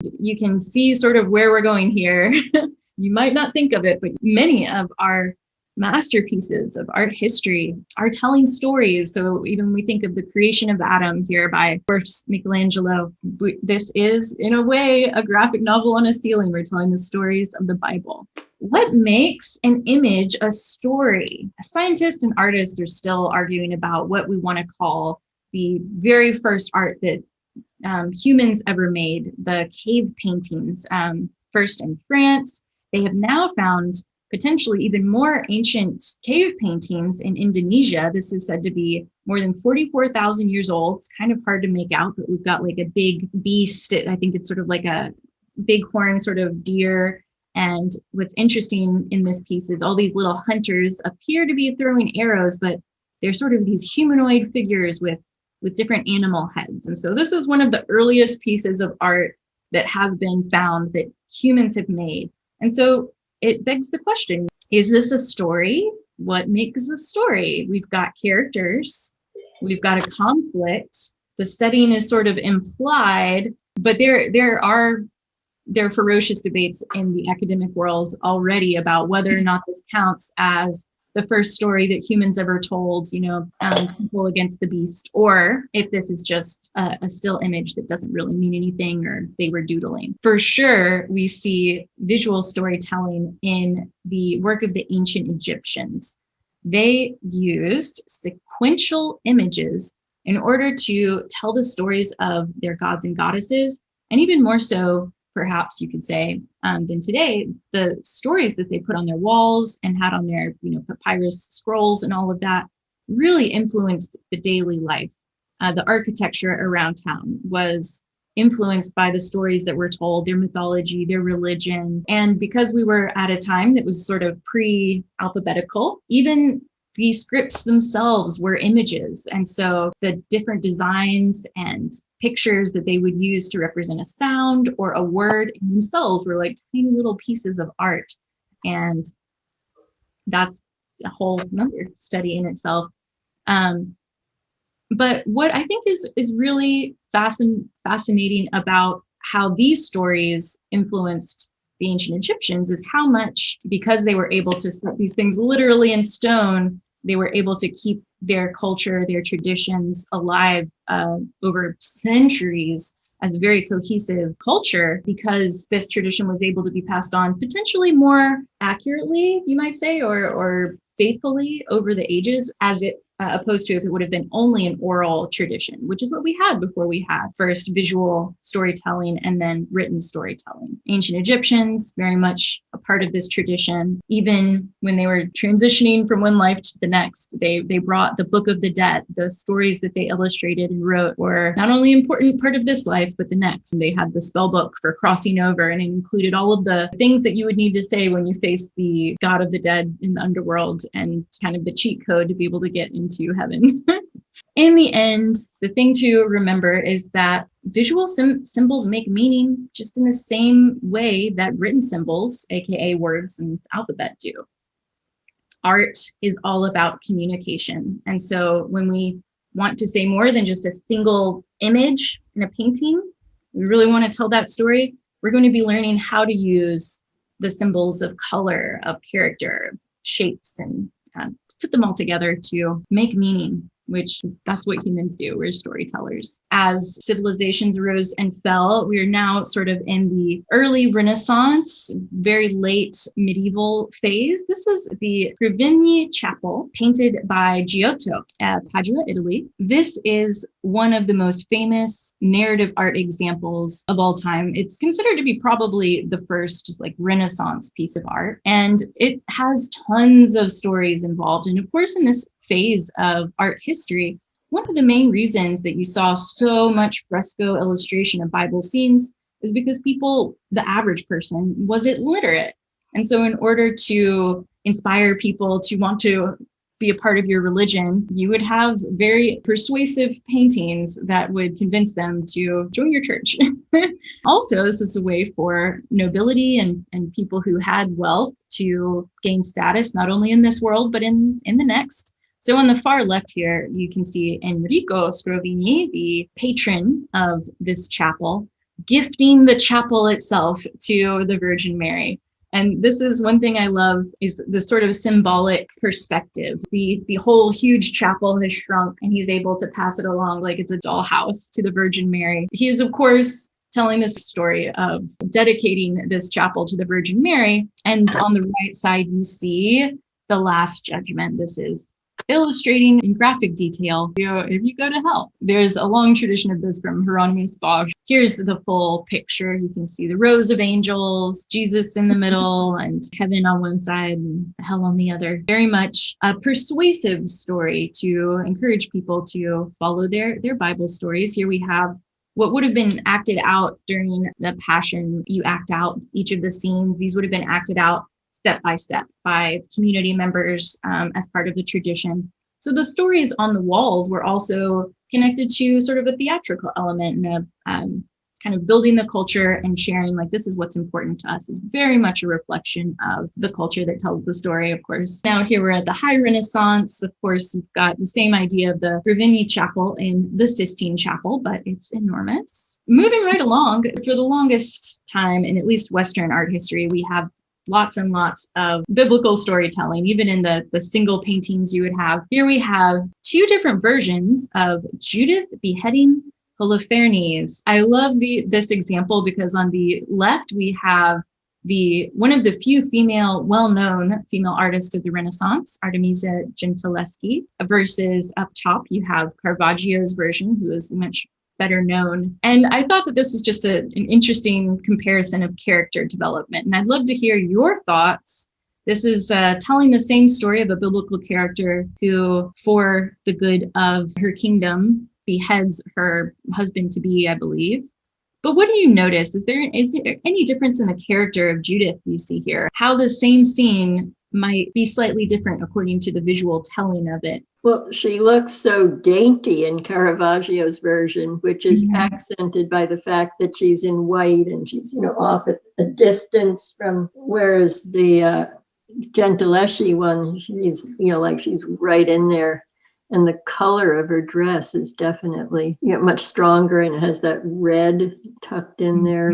You can see sort of where we're going here. You might not think of it, but many of our masterpieces of art history are telling stories. So even we think of the creation of Adam here by, of course, Michelangelo. This is, in a way, a graphic novel on a ceiling. We're telling the stories of the Bible. What makes an image a story? Scientists and artists are still arguing about what we want to call the very first art that humans ever made, the cave paintings, first in France. They have now found potentially even more ancient cave paintings in Indonesia. This is said to be more than 44,000 years old. It's kind of hard to make out, but we've got like a big beast. I think it's sort of like a bighorn sort of deer. And what's interesting in this piece is all these little hunters appear to be throwing arrows, but they're sort of these humanoid figures with different animal heads. And so this is one of the earliest pieces of art that has been found that humans have made. And so it begs the question, is this a story? What makes a story? We've got characters, we've got a conflict, the setting is sort of implied, but there are ferocious debates in the academic world already about whether or not this counts as the first story that humans ever told, people against the beast, or if this is just a still image that doesn't really mean anything, or they were doodling. For sure, we see visual storytelling in the work of the ancient Egyptians. They used sequential images in order to tell the stories of their gods and goddesses, and even more so, perhaps you could say, than today, the stories that they put on their walls and had on their, papyrus scrolls and all of that really influenced the daily life. The architecture around town was influenced by the stories that were told, their mythology, their religion. And because we were at a time that was sort of pre-alphabetical, even the scripts themselves were images. And so the different designs and pictures that they would use to represent a sound or a word in themselves were like tiny little pieces of art. And that's a whole nother study in itself. But what I think is really fascinating about how these stories influenced the ancient Egyptians is how much, because they were able to set these things literally in stone, they were able to keep their culture, their traditions alive over centuries as a very cohesive culture, because this tradition was able to be passed on potentially more accurately, you might say, or faithfully over the ages, as it opposed to if it would have been only an oral tradition, which is what we had before we had first visual storytelling and then written storytelling. Ancient Egyptians, very much a part of this tradition. Even when they were transitioning from one life to the next, they brought the Book of the Dead. The stories that they illustrated and wrote were not only an important part of this life, but the next. And they had the spell book for crossing over, and it included all of the things that you would need to say when you faced the god of the dead in the underworld, and kind of the cheat code to be able to get into heaven. In the end, the thing to remember is that visual symbols make meaning just in the same way that written symbols, aka words and alphabet, do. Art is all about communication. And so when we want to say more than just a single image in a painting, we really want to tell that story, we're going to be learning how to use the symbols of color, of character, of shapes, and put them all together to make meaning, which that's what humans do. We're storytellers. As civilizations rose and fell, we are now sort of in the early Renaissance, very late medieval phase. This is the Crivigny Chapel, painted by Giotto at Padua, Italy. This is one of the most famous narrative art examples of all time. It's considered to be probably the first Renaissance piece of art, and it has tons of stories involved. And of course, in this phase of art history, one of the main reasons that you saw so much fresco illustration of Bible scenes is because people, the average person, wasn't literate. And so in order to inspire people to want to be a part of your religion, you would have very persuasive paintings that would convince them to join your church. Also, this is a way for nobility and people who had wealth to gain status, not only in this world, but in the next. So on the far left here, you can see Enrico Scrovigny, the patron of this chapel. gifting the chapel itself to the Virgin Mary. And this is one thing I love, is the sort of symbolic perspective. The whole huge chapel has shrunk, and he's able to pass it along like it's a dollhouse to the Virgin Mary. He is, of course, telling this story of dedicating this chapel to the Virgin Mary. And on the right side, you see the Last Judgment. This is illustrating in graphic detail, if you go to hell. There's a long tradition of this from Hieronymus Bosch. Here's the full picture. You can see the rows of angels, Jesus in the middle, and heaven on one side and hell on the other. Very much a persuasive story to encourage people to follow their Bible stories. Here we have what would have been acted out during the Passion. You act out each of the scenes. These would have been acted out step by step by community members as part of the tradition. So the stories on the walls were also connected to sort of a theatrical element and kind of building the culture and sharing, like, this is what's important to us. Is very much a reflection of the culture that tells the story, of course. Now here we're at the High Renaissance. Of course, you've got the same idea of the Gravini Chapel and the Sistine Chapel, but it's enormous. Moving right along, for the longest time, in at least Western art history, we have lots and lots of biblical storytelling, even in the single paintings you would have. Here we have two different versions of Judith beheading Holofernes. I love this example because on the left we have one of the few well-known female artists of the Renaissance, Artemisia Gentileschi, versus up top you have Caravaggio's version, who is much better known. And I thought that this was just an interesting comparison of character development. And I'd love to hear your thoughts. This is telling the same story of a biblical character who, for the good of her kingdom, beheads her husband-to-be, I believe. But what do you notice? Is there any difference in the character of Judith you see here? How the same scene might be slightly different according to the visual telling of it? Well, she looks so dainty in Caravaggio's version, which is accented by the fact that she's in white and she's, off at a distance from, whereas the Gentileschi one, she's, like she's right in there. And the color of her dress is definitely much stronger, and it has that red tucked in there,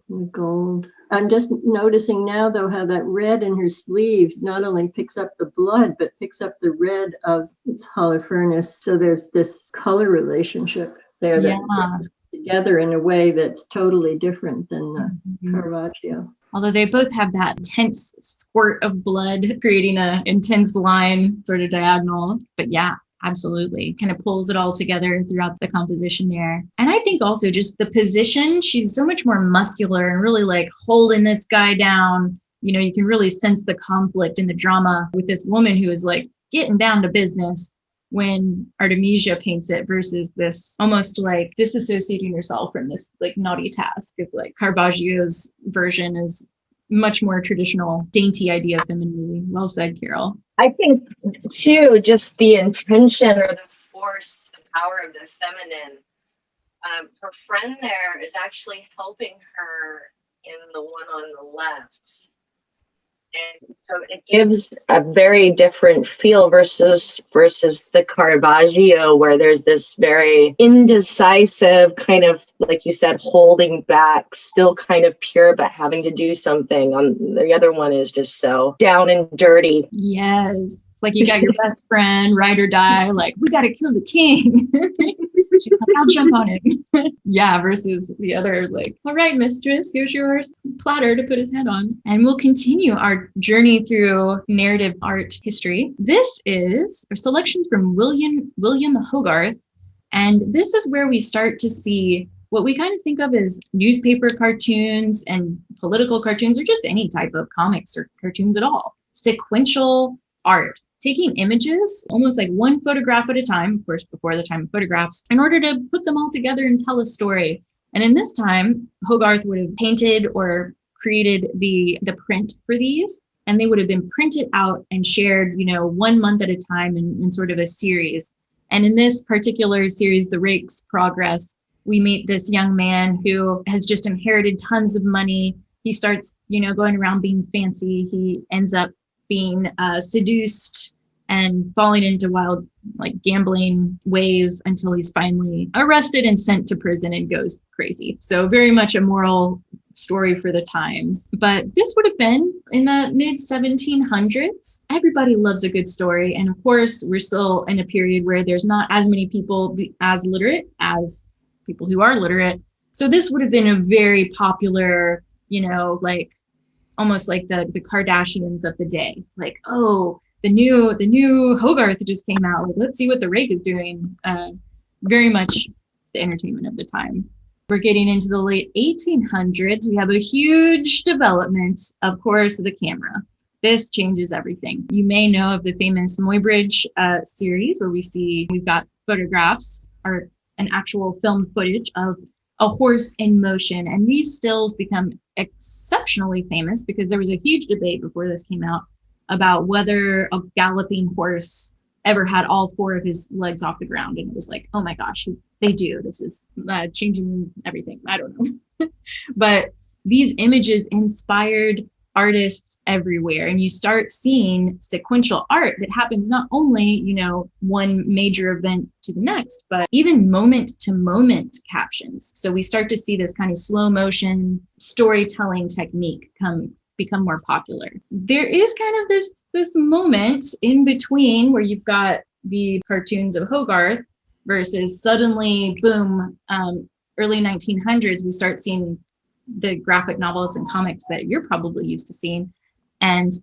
the gold. I'm just noticing now, though, how that red in her sleeve not only picks up the blood, but picks up the red of its Holofernes. So there's this color relationship there that goes together in a way that's totally different than Caravaggio. Although they both have that intense squirt of blood, creating an intense line, sort of diagonal. But yeah, absolutely. Kind of pulls it all together throughout the composition there. And I think also just the position, she's so much more muscular and really like holding this guy down. You can really sense the conflict and the drama with this woman who is like getting down to business when Artemisia paints it, versus this almost like disassociating herself from this like naughty task. It's like Caravaggio's version is much more traditional, dainty idea of femininity. Well said, Carol. I think, too, just the intention or the force, the power of the feminine. Her friend there is actually helping her in the one on the left. And so it gives a very different feel versus the Caravaggio, where there's this very indecisive kind of, like you said, holding back, still kind of pure, but having to do something. The other one is just so down and dirty. Yes. Like you got your best friend, ride or die, like, we got to kill the king. She's like, I'll jump on it. Yeah, versus the other, like, all right, mistress, here's your platter to put his head on. And we'll continue our journey through narrative art history. This is selections from William Hogarth. And this is where we start to see what we kind of think of as newspaper cartoons and political cartoons, or just any type of comics or cartoons at all. Sequential art. Taking images, almost like one photograph at a time, of course, before the time of photographs, in order to put them all together and tell a story. And in this time, Hogarth would have painted or created the print for these, and they would have been printed out and shared, 1 month at a time in sort of a series. And in this particular series, The Rake's Progress, we meet this young man who has just inherited tons of money. He starts, going around being fancy. He ends up being seduced and falling into wild, like gambling ways until he's finally arrested and sent to prison and goes crazy. So very much a moral story for the times. But this would have been in the mid 1700s. Everybody loves a good story. And of course, we're still in a period where there's not as many people as literate as people who are literate. So this would have been a very popular, like almost like the Kardashians of the day. Like, oh, the new Hogarth just came out. Like, let's see what the Rake is doing. Very much the entertainment of the time. We're getting into the late 1800s. We have a huge development, of course, of the camera. This changes everything. You may know of the famous Muybridge series, where we've got photographs or an actual film footage of a horse in motion. And these stills become exceptionally famous because there was a huge debate before this came out about whether a galloping horse ever had all four of his legs off the ground. And it was like, oh my gosh, they do. This is changing everything. I don't know. But these images inspired artists everywhere. And you start seeing sequential art that happens not only, one major event to the next, but even moment to moment captions. So we start to see this kind of slow motion storytelling technique become more popular. There is kind of this moment in between where you've got the cartoons of Hogarth versus suddenly, boom, early 1900s, we start seeing the graphic novels and comics that you're probably used to seeing. And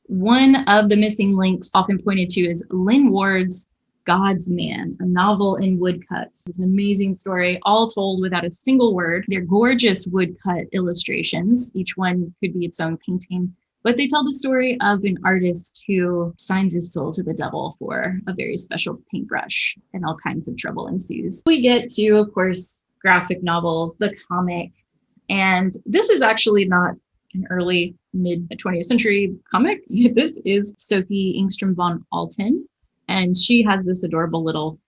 one of the missing links often pointed to is Lynn Ward's God's Man, a novel in woodcuts. It's an amazing story, all told without a single word. They're gorgeous woodcut illustrations. Each one could be its own painting, but they tell the story of an artist who signs his soul to the devil for a very special paintbrush, and all kinds of trouble ensues. We get to, of course, graphic novels, the comic, and this is actually not an early mid 20th century comic. This is Sophie Engstrom von Alten. And she has this adorable little,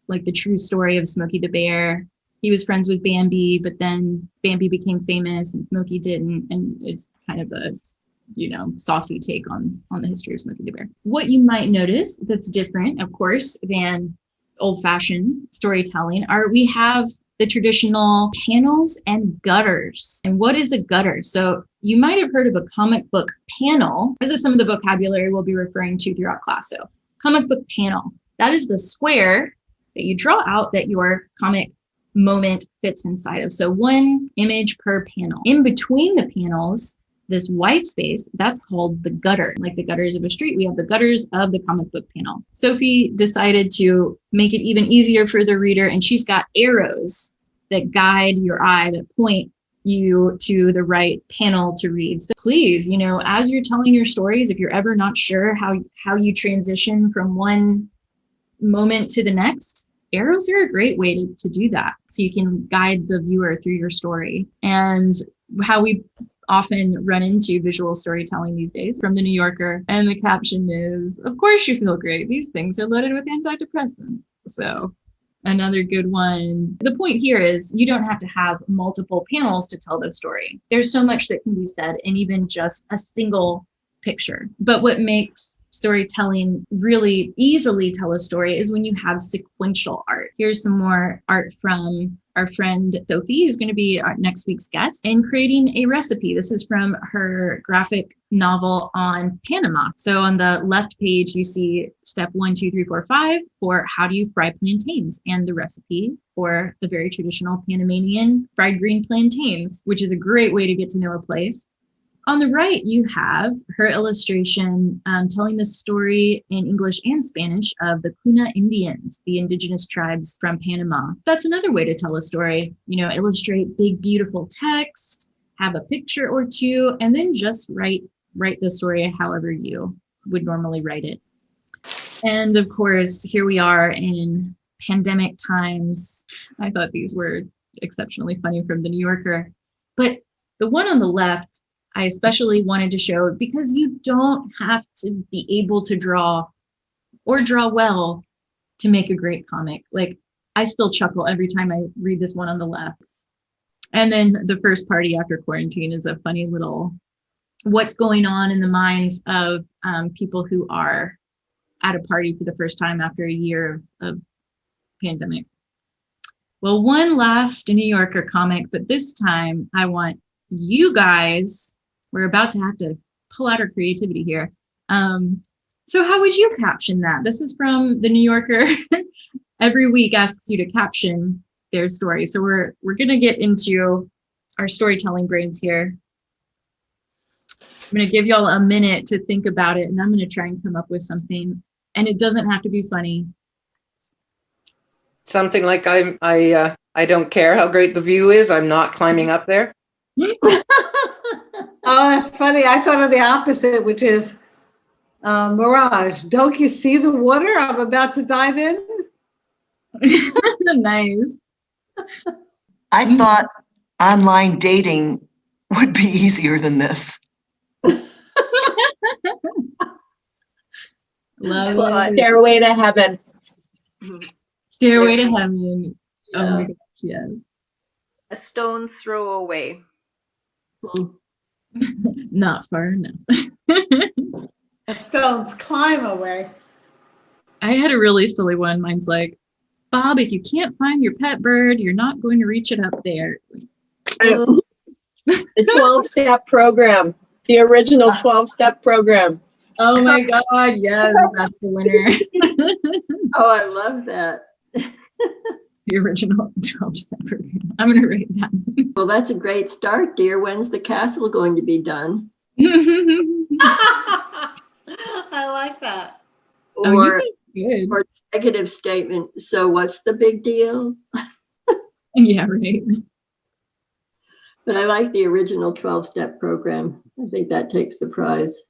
like the true story of Smokey the Bear. He was friends with Bambi, but then Bambi became famous and Smokey didn't. And it's kind of a, saucy take on the history of Smokey the Bear. What you might notice that's different, of course, than old-fashioned storytelling we have the traditional panels and gutters. And what is a gutter? So you might have heard of a comic book panel. This is some of the vocabulary we'll be referring to throughout class. So comic book panel, that is the square that you draw out that your comic moment fits inside of. So one image per panel. In between the panels, this white space, that's called the gutter. Like the gutters of a street, we have the gutters of the comic book panel. Sophie decided to make it even easier for the reader, and she's got arrows that guide your eye, that point you to the right panel to read. So please, as you're telling your stories, if you're ever not sure how you transition from one moment to the next, arrows are a great way to do that. So you can guide the viewer through your story. And how we often run into visual storytelling these days from the New Yorker. And the caption is, of course you feel great. These things are loaded with antidepressants. So another good one. The point here is you don't have to have multiple panels to tell the story. There's so much that can be said in even just a single picture. But what makes storytelling really easily tell a story is when you have sequential art. Here's some more art from our friend Sophie, who's going to be our next week's guest, in creating a recipe. This is from her graphic novel on Panama. So on the left page, you see step 1, 2, 3, 4, 5 for how do you fry plantains, and the recipe for the very traditional Panamanian fried green plantains, which is a great way to get to know a place. On the right, you have her illustration telling the story in English and Spanish of the Cuna Indians, the indigenous tribes from Panama. That's another way to tell a story. Illustrate big, beautiful text, have a picture or two, and then just write the story however you would normally write it. And of course, here we are in pandemic times. I thought these were exceptionally funny from the New Yorker. But the one on the left, I especially wanted to show because you don't have to be able to draw or draw well to make a great comic. Like, I still chuckle every time I read this one on the left. And then the first party after quarantine is a funny little what's going on in the minds of people who are at a party for the first time after a year of pandemic. Well, one last New Yorker comic, but this time I want you guys, we're about to have to pull out our creativity here. So how would you caption that? This is from the New Yorker. Every week asks you to caption their story. So we're going to get into our storytelling brains here. I'm going to give y'all a minute to think about it, and I'm going to try and come up with something. And it doesn't have to be funny. Something like I don't care how great the view is. I'm not climbing up there. Oh, that's funny. I thought of the opposite, which is Mirage. Don't you see the water? I'm about to dive in. Nice. I thought online dating would be easier than this. Love But- it. Stairway to heaven. Stairway to heaven. Oh Yeah. my gosh, yes. A stone's throw away. Not far enough. A stone's climb away. I had a really silly one. Mine's like, Bob, if you can't find your pet bird, you're not going to reach it up there. The 12-step program. The original 12-step program. Oh my God, yes, that's the winner. Oh, I love that. The original 12-step program. I'm going to rate that. Well, that's a great start, dear. When's the castle going to be done? I like that. Oh, Or you did good. or- negative statement. So what's the big deal? Yeah, right. But I like the original 12-step program. I think that takes the prize.